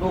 2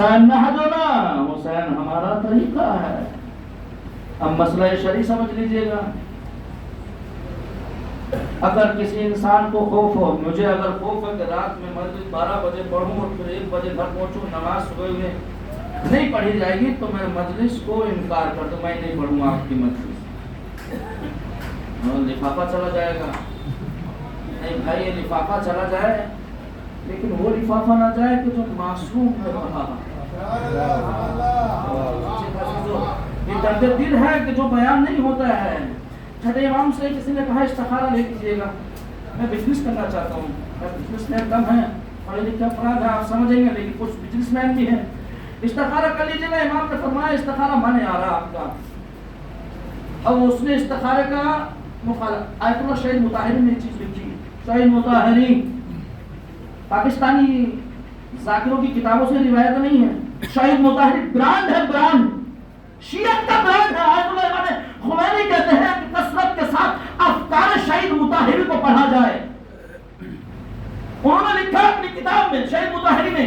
حسین نہجنا، حسین ہمارا طریقہ ہے. اب مسئلہ شرعی سمجھ لیجئے گا. اگر کسی انسان کو خوف ہو، مجھے اگر خوف ہے کہ رات میں مسجد 12 بجے پڑھوں اور پھر 1 بجے گھر پہنچوں، نماز صبح میں نہیں پڑھی جائے گی تو میں مجلس کو انکار کر دوں، میں نہیں پڑھوں آپ کی مجلس. لفافہ چلا جائے گا. نہیں بھائی یہ لفافہ چلا جائے لیکن وہ لفافہ نہ جائے کہ جو معصوم ہے وہاں. یہ درد دل ہے کہ جو بیان نہیں ہوتا ہے. چھٹے امام سے کسی نے کہا استخارہ لے لیجیے گا، میں بزنس کرنا چاہتا ہوں. بزنس مین کم ہے، پڑھے لکھے افراد ہیں، آپ سمجھیں گے، لیکن کچھ بزنس مین بھی ہیں. استخارہ کر لیجیے گا. امام نے فرمایا استخارہ من آ رہا آپ کا. اب اس نے استخارے کا آیت اللہ شہید مطہری نے چیز لکھی. شہید مطہری پاکستانی ذاکروں کی کتابوں سے روایت نہیں ہے. شہید مطہری برانڈ ہے، برانڈ شیعت کا برانڈ ہے. آیت اللہ امام خمینی کہتے ہیں کہ کثرت کے ساتھ افکار شہید مطہری کو پڑھا جائے. انہوں نے لکھا اپنی کتاب میں شہید مطہری نے.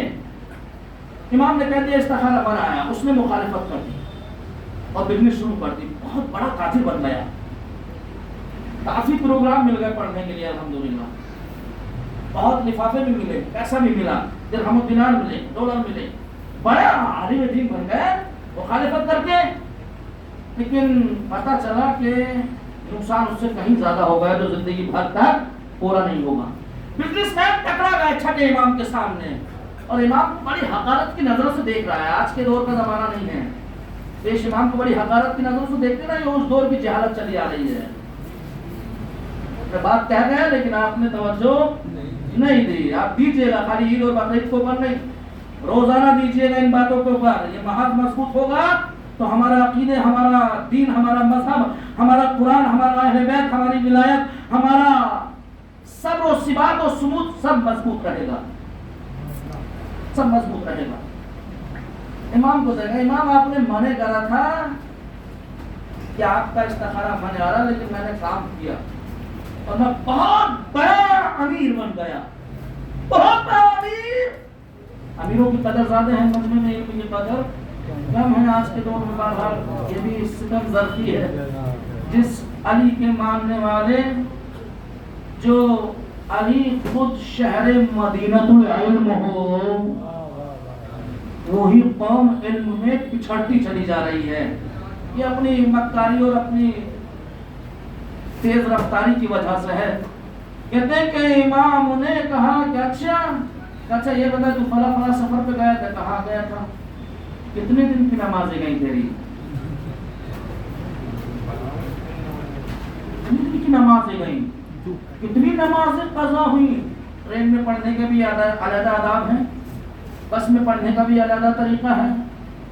امام نے کہہ دیا استخارہ من آیا، اس نے مخالفت کر دی اور بزنس شروع کر دی. بہت بڑا قاتل بن گیا. کافی پروگرام مل گئے پڑھنے کے لیے الحمدللہ. بہت لفافے بھی ملے، پیسہ بھی ملا، درہم و دینار ملے، ڈالر ملے. بڑا عالم دین بن گئے مخالفت کر کے. لیکن پتہ چلا کہ نقصان اس سے کہیں زیادہ ہو گیا جو زندگی بھر تک پورا نہیں ہوگا. بزنس مین ٹکرا گئے چھٹے امام کے سامنے اور امام کو بڑی حقارت کی نظروں سے دیکھ رہا ہے. آج کے دور کا زمانہ نہیں ہے. پیش امام کو بڑی حقارت کی نظروں سے دیکھتے نا، یہ اس دور کی جہالت چلی آ رہی ہے. بات کہہ گئے لیکن آپ نے توجہ نہیں دی. آپ دیجیے گا خالی عید اور بقرعید کے اوپر نہیں، روزانہ دیجیے گا ان باتوں کے اوپر. یہ محض مضبوط ہوگا تو ہمارا عقیدے، ہمارا دین، ہمارا مذہب، ہمارا قرآن، ہمارا اہل بیت، ہماری ولایت، ہمارا صبر و ثبات و صمود سب مضبوط رہے گا، سب مضبوط رہے گا. امام کو دیکھا، امام آپ نے منع کرا تھا کہ آپ کا استخارہ من آ رہا، لیکن میں نے کام کیا اور میں بہت بڑا امیر بن گیا. بہت بڑا امیر. امیروں کی قدر زیادہ ہے مجمع میں، علم کی قدر کم ہے آج کے دور میں. بہرحال یہ بھی ستم ظرفی ہے. جس علی کے ماننے والے، جو علی خود شہر مدینۃ العلم ہو، وہی قوم علم میں پچھڑتی چلی جا رہی ہے. یہ اپنی مکاری اور اپنی تیز رفتاری کی وجہ سے ہے. کہتے ہیں کہ امام نے کہا کہ اچھا یہ بتا تو فلاں سفر پہ گیا تھا، کہاں گیا تھا، کتنے دن کی نمازیں گئی تیری، کتنے دن کی نمازیں گئی، کتنی نمازیں قضا ہوئی. ٹرین میں پڑھنے کے بھی علیحدہ آداب ہیں، بس میں پڑھنے کا بھی علیحدہ طریقہ ہے.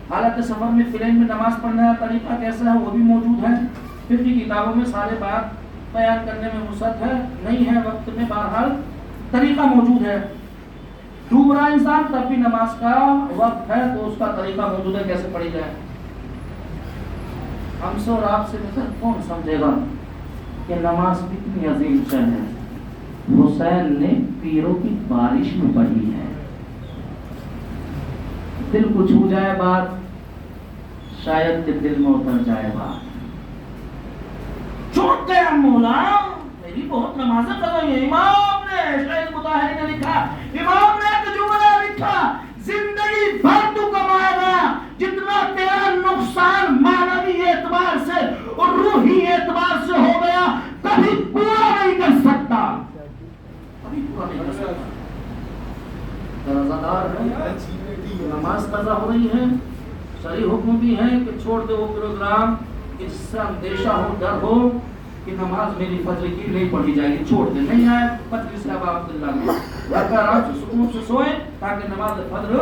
حالت سفر میں پلین میں نماز پڑھنے کا طریقہ کیسا ہے وہ بھی موجود ہے. پھر کی کتابوں میں سارے بات بیان کرنے میں وسعت ہے نہیں ہے وقت میں. بہرحال طریقہ موجود ہے. ڈوب رہا انسان تب بھی نماز کا وقت ہے تو اس کا طریقہ موجود ہے کیسے پڑھی جائے. ہم سے اور آپ سے بہتر کون سمجھے گا کہ نماز کتنی عظیم شان ہے. حسین نے پیروں کی بارش میں پڑھی ہے. دل کو چھو جائے بات، شاید کہ دل میں اتر جائے بات. چوٹ گیا مولا، میری بہت نمازیں قضا ہوئی ہیں. امام نے شہید مطہری نے لکھا، امام نے ایک جملہ لکھا، زندگی بھر تو کمائے گا جتنا تیرا نقصان معنوی اعتبار سے اور روحی اعتبار سے ہو گیا کبھی پورا نہیں کر سکتا، کبھی پورا نہیں کر سکتا. رضادار ہے، نماز قضا ہو رہی ہے، صحیح حکم بھی ہے کہ چھوڑ دے وہ پروگرام جس سے اندیشہ ہو، ڈر ہو کہ نماز میری فجر کی نہیں پڑھی جائے گی، چھوڑ دے. نہیں آئے مجلس کا باب اللہ میں رکھا آرام سے سکون سے سوئے تاکہ نماز فجر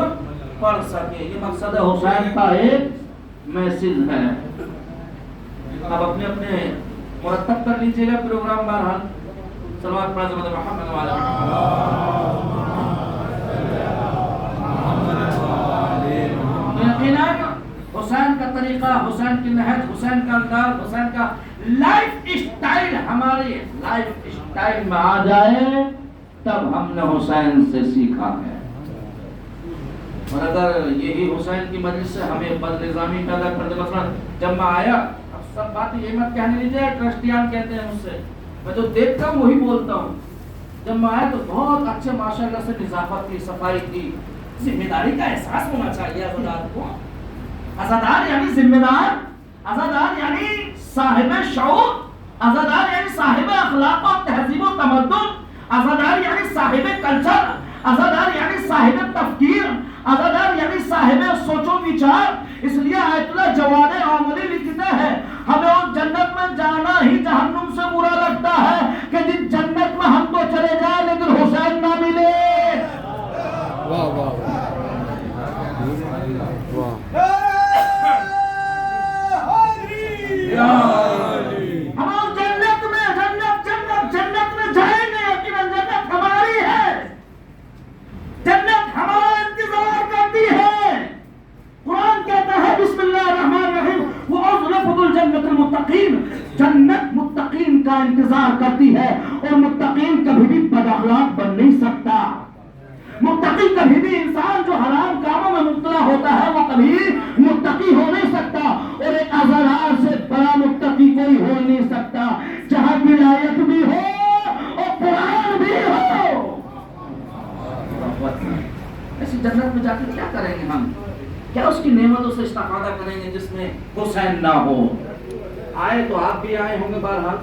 پڑھ سکے. یہ مقصد حسین کا ایک میسج ہے. اب اپنے اپنے مرتب کر لیجیے گا پروگرام. بہرحال صلوات پڑھ محمد وعلی حسین کا طریقہ، حسین کی نہج، حسین کا انداز، حسین کا لائف اسٹائل ہمارے لائف اسٹائل میں آ جائے تب ہم نے حسین سے سیکھا ہے. اور اگر یہی حسین کی مجلس سے ہمیں بد نظامی پیدا کر دے، مثلا جب میں آیا، اب سب بات یہ مت کہنے لیجیے کرسچیان کہتے ہیں مجھ سے، میں جو دیکھتا ہوں وہی بولتا ہوں. جب میں آیا تو بہت اچھے ماشاءاللہ سے نظافت کی، صفائی کی. ذمہ داری کا احساس ہونا چاہیے عزادار کو. عزادار یعنی ذمہ دار، عزادار یعنی صاحب شعور، عزادار یعنی صاحب اخلاق و تہذیب و تمدن، عزادار یعنی صاحب کلچر، عزادار یعنی صاحب تفکیر، عزادار یعنی صاحب سوچ و وچار. اس لیے آیت اللہ جواد عاملی لکھتے ہیں ہمیں اس جنت میں جانا ہی جہنم سے برا لگتا ہے کہ جس جنت میں ہم تو چلے جائیں لیکن حسین نہ ملے. واہ واہ ہم اس جنت میں جنت میں جائیں گے، لیکن جنت ہماری ہے، جنت ہمارا انتظار کرتی ہے. قرآن کہتا ہے بسم اللہ الرحمن الرحیم وَأُزْلِفَتِ الْجَنَّةُ الْمُتَّقِينَ، جنت متقین کا انتظار کرتی ہے. اور متقین کبھی بھی بد اخلاق بن نہیں سکتا. متقی کبھی بھی انسان جو حرام کاموں میں مبتلا ہوتا ہے وہ کبھی متقی ہو نہیں سکتا. اور ایک عزادار سے بڑا متقی کوئی ہو نہیں سکتا، جہاں ولایت بھی ہو اور قرآن بھی ہو. ایسی جنت میں جا کے کیا کریں گے ہم؟ کیا اس کی نعمتوں سے استفادہ کریں گے جس میں حسین نہ ہو؟ آئے تو آپ بھی آئے ہوں گے بہرحال.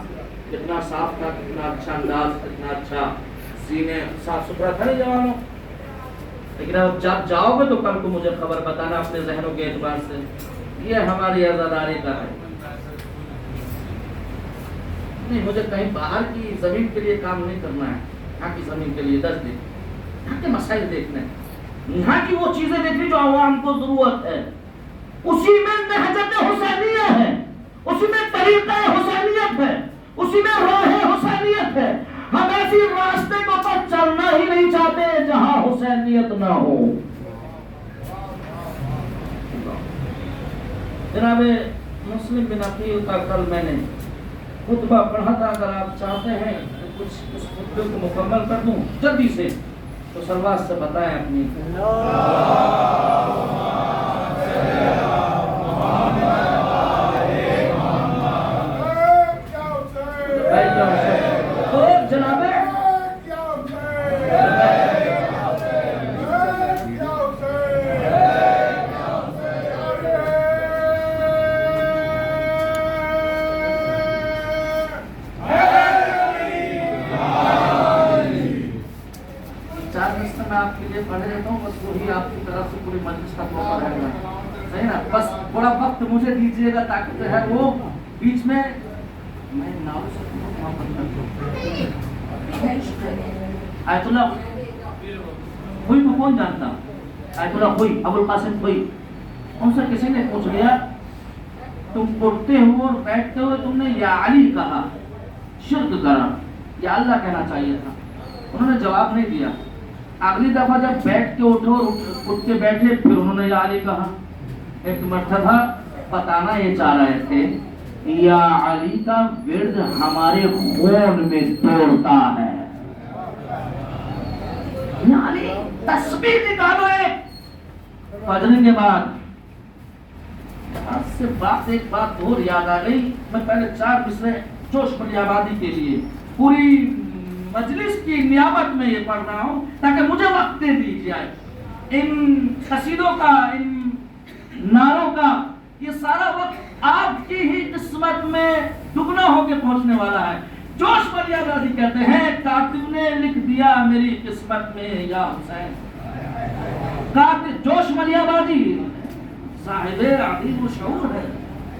کتنا صاف تھا، کتنا اچھا انداز، کتنا اچھا سینے، صاف ستھرا تھا نہیں جوانوں. لیکن اب جب جاؤ گے تو کل کو مجھے خبر بتانا اپنے ذہنوں کے اعتبار سے. یہ ہماری عزاداری کا ہے. نہیں، مجھے کہیں باہر کی زمین کے لیے کام نہیں کرنا ہے. یہاں کی زمین کے لیے دس دن یہاں کے مسائل دیکھنے، یہاں کی وہ چیزیں دیکھنی جو عوام کو ضرورت ہے. اسی میں نہجت حسینیہ ہے، اسی میں طریقہ حسینیت ہے، اسی میں راہ حسینیت ہے. ہم ایسی راستے کو پر چلنا ہی نہیں چاہتے جہاں حسینیت نہ ہو. جناب مسلم بن عقیل کا کل میں نے خطبہ پڑھا تھا. اگر آپ چاہتے ہیں کچھ اس خطبے کو مکمل کر دوں جلدی سے تو سرواز سے بتائیں اپنی. جناب میں آپ کے لیے پڑھ رہتا ہوں، بس وہی آپ کی طرف سے پوری مجلس کا موقع رہے گا، صحیح نا؟ بس تھوڑا وقت مجھے دیجیے گا تاکہ جو ہے وہ بیچ میں نام سے آیت اللہ کوئی کو کون جانتا؟ آیت اللہ کوئی، ابو القاسم کوئی. ان سے کسی نے پوچھ لیا تم پڑھتے ہو اور بیٹھتے ہوئے تم نے یا علی کہا، شرک کرا، یا اللہ کہنا چاہیے تھا. انہوں نے جواب نہیں دیا. اگلی دفعہ جب بیٹھ کے اٹھو اور اٹھ کے بیٹھے پھر انہوں نے یا علی کہا. ایک مرتبہ بتانا یہ چاہ رہے تھے یا علی کا ورد ہمارے خون میں دوڑتا ہے. یا علی تسبیح نکالو ایک فجر کے بعد. آج سے ایک بات اور یاد آ گئی. میں پہلے 4 مصرے جوش بلی آبادی کے لیے پوری مجلس کی نیابت میں یہ پڑھ رہا ہوں تاکہ مجھے وقت دے دیجیے. ان قصیدوں کا، ان نعروں کا یہ سارا وقت آپ کی ہی قسمت میں دگنا ہو کے پہنچنے والا ہے. جوش بلی آبادی کہتے ہیں کاتب نے لکھ دیا میری قسمت میں یا حسین. کاتب جوش بلی آبادی صاحب عظیم و شعور ہے.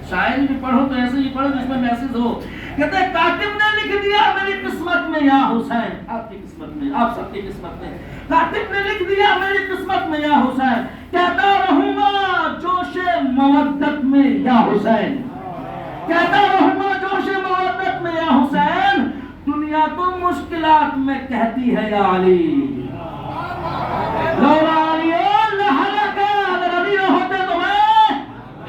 شاعری بھی پڑھو تو ایسے ہی پڑھو جس میں میسج ہو. کہتے ہیں کاتب نے لکھ دیا میری قسمت میں یا حسین. آپ کی قسمت میں، آپ سب کی قسمت میں کاتب نے لکھ دیا میری قسمت میں یا حسین. کہتا رہوں گا جوش مودت میں یا حسین. کہتا رہوں گا جوش مودت میں یا حسین. دنیا تو مشکلات میں کہتی ہے یا علی. لولا علی لہلک، اگر علی نہ ہوتے تو میں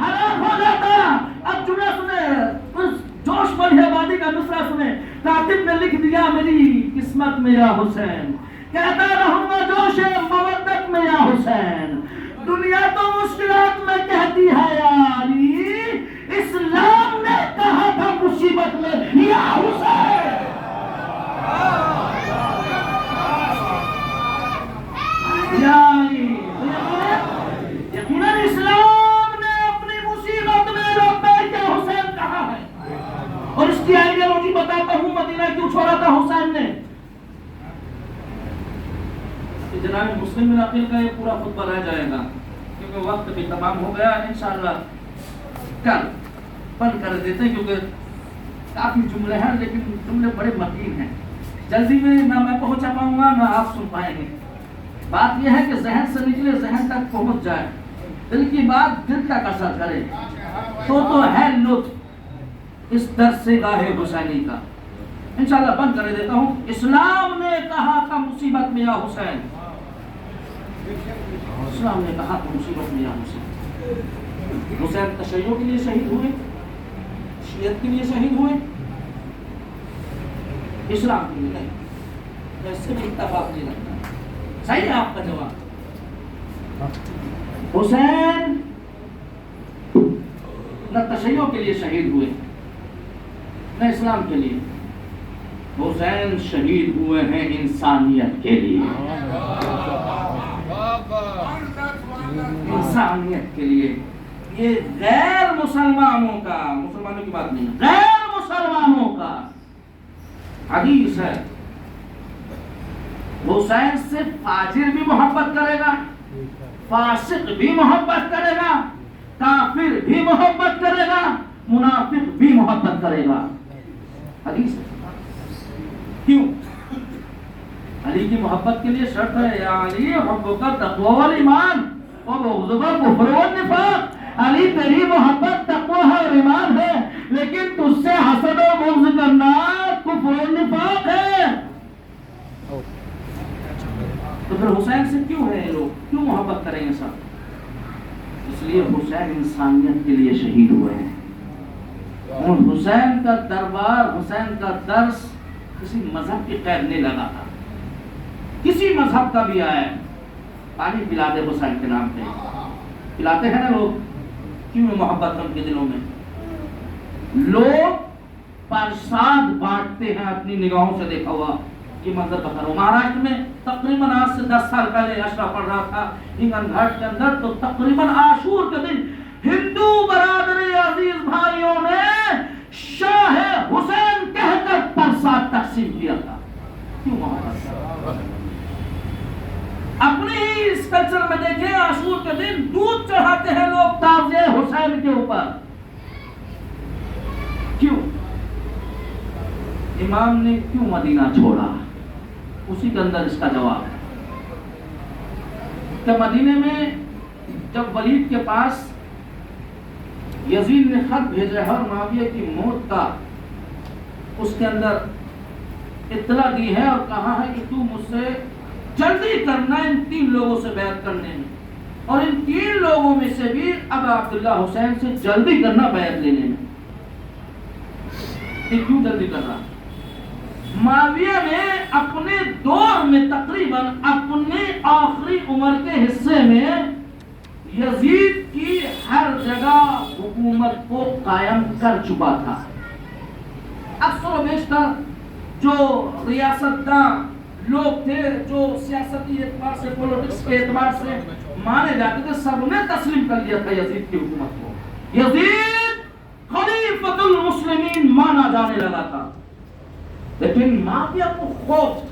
ہلاک ہو جاتا. اب جملہ سنے، جوش بلی آبادی کا مصرع سنے. کاتب نے لکھ دیا میری قسمت میں یا حسین. کہتا رہوں گا جوش مودت میں یا حسین. مسلم عقیل کا یہ پورا خطبہ رہ جائے گا کیونکہ وقت بھی تمام ہو گیا. انشاءاللہ کل بند کر دیتے ہیں کیونکہ کافی جملے ہیں لیکن جملے بڑے متین ہیں. جلدی میں نہ میں پہنچا پاؤں گا نہ آپ سن پائیں گے. بات یہ ہے کہ ذہن سے نکلے ذہن تک پہنچ جائے, دل کی بات دل تک اثر کرے تو ہے لطف اس درس سے گاہ حسینی کا. انشاءاللہ بند کر دیتا ہوں. اسلام نے کہا تھا مصیبت میں یا حسین, اسلام نے کہا تھا مصیبت میں یا حسین. حسین تشیع کے لیے شہید ہوئے, شیعت کے لیے شہید ہوئے, اسلام کے لیے نہیں. اس سے بھی اتفاق نہیں لگتا. صحیح ہے آپ کا جواب. حسین نہ تشیع کے لیے شہید ہوئے نہ اسلام کے لیے. حسین شہید ہوئے ہیں انسانیت کے لیے, انسانیت کے لیے. یہ غیر مسلمانوں کا, مسلمانوں کی بات نہیں, غیر مسلمانوں کا حدیث ہے. حسین سے فاجر بھی محبت کرے گا, فاسق بھی محبت کرے گا, کافر بھی محبت کرے گا, منافق بھی محبت کرے گا. حدیث ہے. کیوں؟ علی کی محبت کے لیے شرط ہے, یا علی حبک تقوی والایمان وبغضک الکفر والنفاق. علی تیری محبت تقوی اور ایمان ہے, لیکن تجھ سے حسد و بغض کرنا کفر و نفاق ہے. تو پھر حسین سے کیوں ہے یہ لوگ, کیوں محبت کریں گے سب؟ اس لیے حسین انسانیت کے لیے شہید ہوئے ہیں. اور حسین کا دربار, حسین کا درس کسی مذہب کی قید نہیں لگا تھا. کسی مذہب کا بھی آئے پانی پلا دے حسین کے نام پہ, پلاتے ہیں نا لوگ. کیوں محبت ان کے دلوں میں؟ لوگ پرساد بانٹتے ہیں اپنی نگاہوں سے دیکھا ہوا. یہ منظر بتا رہا ہوں. مہاراشٹر میں تقریباً آج سے 10 سال پہلے اشرا پڑ رہا تھا ہنگن گھاٹ کے اندر, تو تقریباً عاشور کے دن ہندو برادری عزیز بھائیوں نے شاہ حسین کہہ کر پرساد تقسیم کیا تھا. کیوں محبت؟ اپنے ہی اس کلچر میں دیکھیں, عاشور کے دن دودھ چڑھاتے ہیں لوگ تازیہ حسین کے اوپر. کیوں؟ امام نے کیوں مدینہ چھوڑا؟ اسی کے اندر اس کا جواب ہے کہ مدینے میں جب ولید کے پاس یزید نے خط بھیجا ہے اور معاویہ کی موت کا اس کے اندر اطلاع دی ہے اور کہا ہے کہ تو مجھ سے جلدی کرنا ان 3 لوگوں سے بیعت کرنے میں, اور ان 3 لوگوں میں سے بھی اب عبداللہ حسین سے جلدی کرنا بیعت لینے میں. یہ کیوں جلدی کر رہا؟ معاویہ نے اپنے دور میں تقریباً اپنے آخری عمر کے حصے میں یزید کی ہر جگہ حکومت کو قائم کر چکا تھا. اکثر و بیشتر جو ریاستداں لوگ تھے, جو سیاستی اعتبار سے, پولیٹکس کے اعتبار سے مانے جاتے تھے, سب نے تسلیم کر لیا تھا یزید کی حکومت کو. یزید خلیفۃ المسلمین مانا جانے لگا تھا, لیکن معاویہ کو خوف